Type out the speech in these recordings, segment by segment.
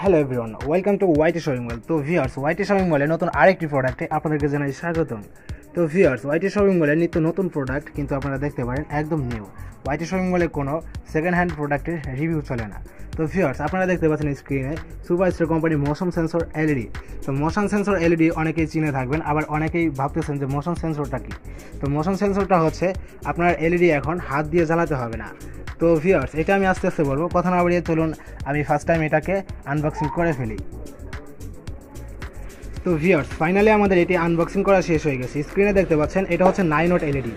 Hello everyone, welcome to YT shopping mall. তো viewers, ওয়াইটি shopping মলে নতুন আরেকটি প্রোডাক্টে আপনাদেরকে জানাই স্বাগতম। তো ভিউয়ার্স, ওয়াইটি শপিং মলে নিত্য নতুন প্রোডাক্ট কিন্তু আপনারা দেখতে পারেন একদম নিউ। ওয়াইটি শপিং মলে কোনো সেকেন্ড হ্যান্ড প্রোডাক্টের রিভিউ চলে না। তো ভিউয়ার্স, আপনারা দেখতে পাচ্ছেন স্ক্রিনে সুপারস্টার কোম্পানির মোশন সেন্সর এলইডি। তো মোশন সেন্সর এলইডি অনেকেই চিনে থাকবেন, আবার অনেকেই ভাবতেছেন যে মোশন সেন্সরটা কী। তো মোশন সেন্সরটা হচ্ছে আপনার এলইডি এখন হাত দিয়ে জ্বালাতে হবে না। তো ভিউয়ার্স, এটা আমি আস্তে আস্তে বলবো, কথা না বাড়িয়ে চলুন আমি ফার্স্ট টাইম এটাকে আনবক্সিং করে ফেলি। তো ভিউয়ার্স, ফাইনালি আমাদের এটি আনবক্সিং করা শেষ হয়ে গেছে। স্ক্রিনে দেখতে পাচ্ছেন এটা হচ্ছে 9 ওয়াট এলইডি।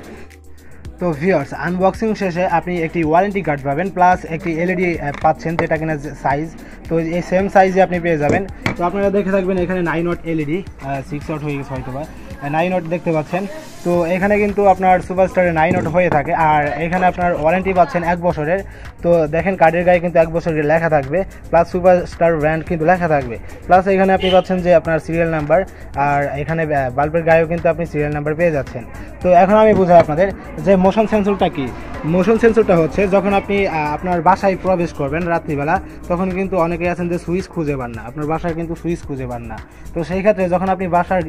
তো ভিউয়ার্স, আনবক্সিং শেষে আপনি একটি ওয়ারেন্টি কার্ড পাবেন, প্লাস একটি এলইডি পাচ্ছেন যেটা কিনা সাইজ, তো এই সেম সাইজে আপনি পেয়ে যাবেন। তো আপনারা দেখে থাকবেন এখানে 9 ওয়াট এলইডি, 6 ওয়াট হয়ে গেছে হয়তো বা 9 ওয়াট দেখতে পাচ্ছেন। তো এখানে কিন্তু আপনার সুপারস্টারে 9 ওয়াট হয়ে থাকে, আর এখানে আপনার ওয়ারেন্টি পাচ্ছেন 1 বছরের। তো দেখেন কার্ডের গায়ে কিন্তু 1 বছরের লেখা থাকবে, প্লাস সুপারস্টার ব্র্যান্ড কিন্তু লেখা থাকবে, প্লাস এখানে আপনি পাচ্ছেন যে আপনার সিরিয়াল নাম্বার, আর এখানে বাল্বের গায়েও কিন্তু আপনি সিরিয়াল নাম্বার পেয়ে যাচ্ছেন। তো এখন আমি বুঝাই আপনাদের যে মোশন সেন্সরটা কি। মোশন সেন্সরটা হচ্ছে যখন আপনি আপনার বাসায় প্রবেশ করবেন রাত্রিবেলা, তখন কিন্তু অনেকেই আছেন যে সুইচ খুঁজে পান না, আপনার বাসায় কিন্তু সুইচ খুঁজে পান না। তো সেই ক্ষেত্রে যখন আপনি বাসার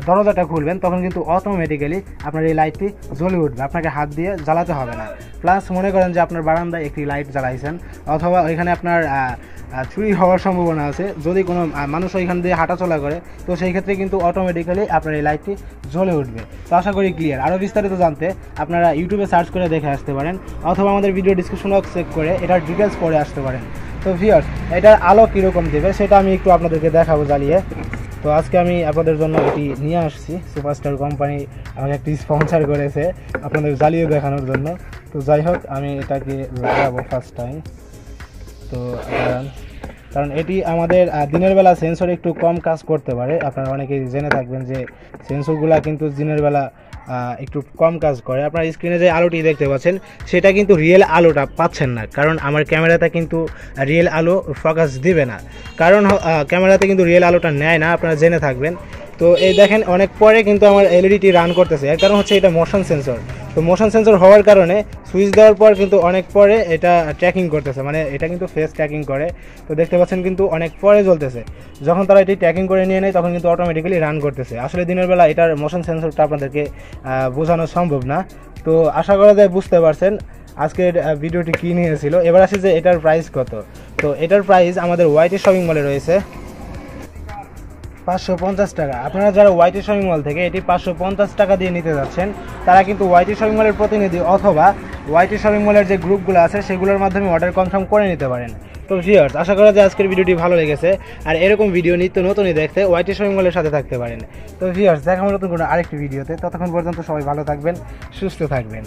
দরজাটা খুলবেন, তখন কিন্তু অটোমেটিক্যালি আপনার এই লাইটটি জ্বলে উঠবে, আপনাকে হাত দিয়ে জ্বালাতে হবে না। প্লাস মনে করেন যে আপনার বারান্দায় একটি লাইট জ্বালাইছেন, অথবা ওইখানে আপনার চুরি হওয়ার সম্ভাবনা আছে, যদি কোনো মানুষ ওইখান দিয়ে হাঁটাচলা করে, তো সেই ক্ষেত্রে কিন্তু অটোমেটিক্যালি আপনার এই লাইটটি জ্বলে উঠবে। তো আশা করি ক্লিয়ার। আরও বিস্তারিত জানতে আপনারা ইউটিউবে সার্চ করে দেখে আসতে পারেন, অথবা আমাদের ভিডিও ডিসক্রিপশন বক্স চেক করে এটার ডিটেলস পড়ে আসতে পারেন। তো ভিউয়ার্স, এটার আলো কীরকম দেবে সেটা আমি একটু আপনাদেরকে দেখাবো জ্বালিয়ে। তো আজকে আমি আপনাদের জন্য এটি নিয়ে আসছি, সুপারস্টার কোম্পানি আমাকে একটি স্পন্সর করেছে আপনাদের জ্বালিয়ে দেখানোর জন্য। তো যাই হোক, আমি এটাকে লাগাবো ফার্স্ট টাইম। তো কারণ এটি আমাদের দিনের বেলা সেন্সর একটু কম কাজ করতে পারে, আপনারা অনেকেই জেনে থাকবেন যে সেন্সরগুলো কিন্তু দিনের বেলা একটু কম কাজ করে। আপনার স্ক্রিনে যে আলোটি দেখতে পাচ্ছেন সেটা কিন্তু রিয়েল আলোটা পাচ্ছেন না, কারণ আমার ক্যামেরাতে কিন্তু রিয়েল আলো ফোকাস দিবে না, কারণ ক্যামেরাতে কিন্তু রিয়েল আলোটা নেয় না, আপনারা জেনে থাকবেন। তো এই দেখেন অনেক পরে কিন্তু আমার এলইডিটি রান করতেছে, এর কারণ হচ্ছে এটা মোশন সেন্সর। তো মোশন সেন্সর হওয়ার কারণে সুইচ দেওয়ার পর কিন্তু অনেক পরে এটা ট্র্যাকিং করতেছে, মানে এটা কিন্তু ফেস ট্র্যাকিং করে। তো দেখতে পাচ্ছেন কিন্তু অনেক পরে জ্বলতেছে। যখন তারা এটি ট্র্যাকিং করে নিয়ে নেয়, তখন কিন্তু অটোমেটিক্যালি রান করতেছে। আসলে দিনের বেলা এটার মোশন সেন্সরটা আপনাদেরকে বোঝানো সম্ভব না। তো আশা করা যায় বুঝতে পারছেন আজকের ভিডিওটি কী নিয়েছিল। এবার আসি যে এটার প্রাইস কত। তো এটার প্রাইস আমাদের ওয়াইটি শপিং মলে রয়েছে 550 টাকা। আপনারা যারা ওয়াইটি শপিং মল থেকে এটি 550 টাকা দিয়ে নিতে যাচ্ছেন, তারা কিন্তু ওয়াইটি শপিং মলের প্রতিনিধি অথবা ওয়াইটি শপিং মলের যে গ্রুপগুলো আছে সেগুলোর মাধ্যমে অর্ডার কনফার্ম করে নিতে পারেন। তো ভিউয়ার্স, আশা করা যায় আজকের ভিডিওটি ভালো লেগেছে, আর এরকম ভিডিও নিত্য নতুনই দেখতে ওয়াইটি শপিং মলের সাথে থাকতে পারেন। তো ভিউয়ার্স, দেখা হবে নতুন কোনো আরেকটি ভিডিওতে। ততক্ষণ পর্যন্ত সবাই ভালো থাকবেন, সুস্থ থাকবেন।